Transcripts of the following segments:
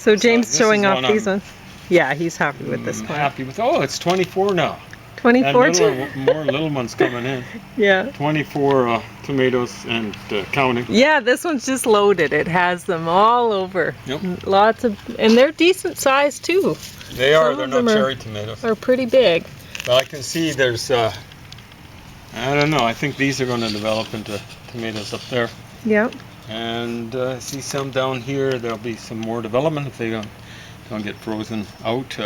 So James this showing is off one these ones. Yeah, he's happy with this I'm plant. happy with. Oh, it's 24 now. 24 And more little ones coming in. Yeah. 24 tomatoes and counting. Yeah, this one's just loaded. It has them all over. Yep. Lots of, and they're decent size too. They are. Some They're of not them cherry tomatoes. Are pretty big. But I can see there's. I don't know. I think these are going to develop into tomatoes up there. Yep. And I see some down here. There'll be some more development if they don't get frozen out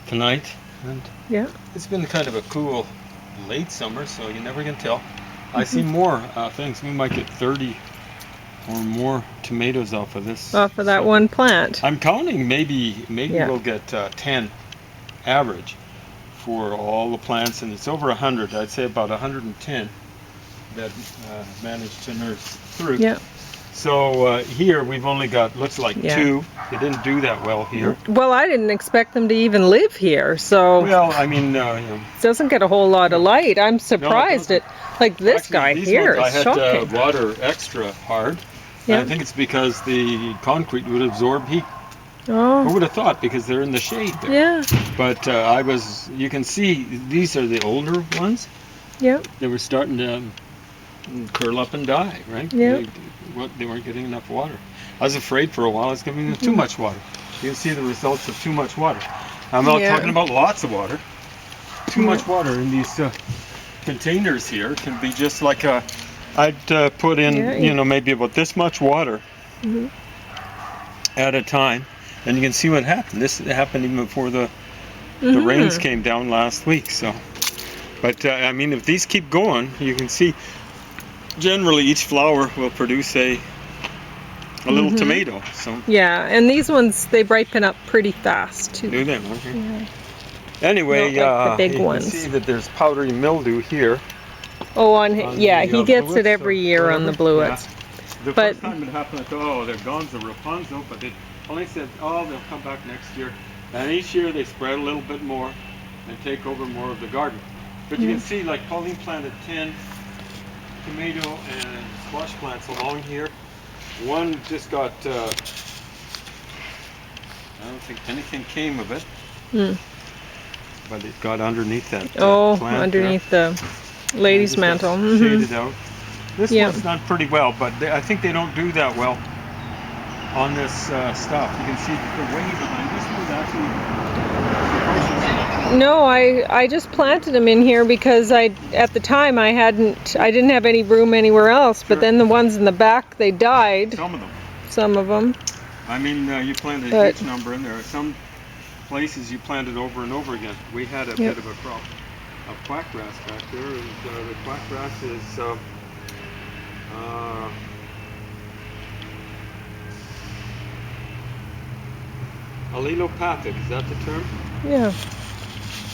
tonight. And yeah, it's been kind of a cool late summer, so you never can tell. I see more things. We might get 30 or more tomatoes off of this. Off of that one plant. I'm counting maybe we'll get 10 average for all the plants, and it's over 100. I'd say about 110 that managed to nurse through. Yeah. So here we've only got, looks like 2. They didn't do that well here. Well, I didn't expect them to even live here, so. Well, I mean, it doesn't get a whole lot of light. I'm surprised at, like this actually, guy here is shocking. I had to water extra hard. Yeah. I think it's because the concrete would absorb heat. Oh. Who would have thought, because they're in the shade there. Yeah. But you can see these are the older ones. Yeah. They were starting to curl up and die, right? Yeah. They weren't getting enough water. I was afraid for a while I was giving them too much water. You can see the results of too much water. I'm not talking about lots of water. Too much water in these containers here can be just like I'd put in, maybe about this much water at a time, and you can see what happened. This happened even before the rains came down last week. So, but I mean, if these keep going, you can see generally each flower will produce a little tomato. So yeah, and these ones, they ripen up pretty fast too. Do they? Okay. Yeah. Anyway, like the big you ones. can see that there's powdery mildew here. Oh, he gets it every year on the bluets. The first time it happened, I thought, oh, they're gone, the Rapunzel, but they only said, oh, they'll come back next year. And each year they spread a little bit more and take over more of the garden. But you can see, like, Pauline planted 10 tomato and squash plants along here. One just got, I don't think anything came of it. But it got underneath that plant underneath the lady's mantle. Shaded out. This one's done pretty well, but I think they don't do that well on this stuff. You can see the way behind this one's actually. No, I just planted them in here because at the time I didn't have any room anywhere else. But then the ones in the back, they died. Some of them. I mean, you planted a huge number in there. Some places you planted over and over again. We had a bit of a crop of quackgrass back there, and the quackgrass is allelopathic, is that the term? Yeah.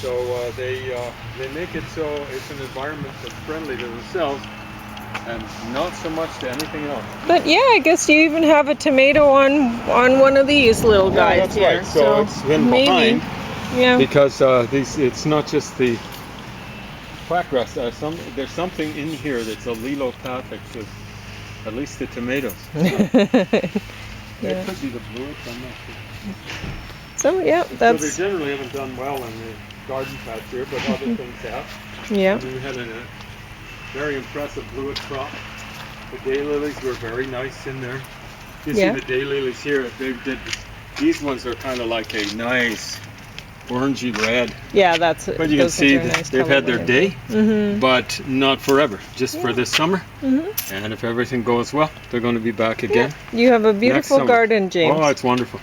So they make it so it's an environment that's friendly to themselves and not so much to anything else. But yeah, I guess you even have a tomato on one of these little guys that's here. Right. So it's been behind. Yeah. Because it's not just the quackgrass. There's something in here that's allelopathic to at least the tomatoes. It could be the bluets, I'm not sure. So So they generally haven't done well in the garden patch here, but other things have. Yeah. And we had a very impressive bluet crop. The daylilies were very nice in there. You see the daylilies here. These ones are kind of like a nice orangey red. Yeah, that's it. But you can see nice they've had their day, but not forever, just for this summer. And if everything goes well, they're going to be back again. You have a beautiful garden, James. Oh, it's wonderful.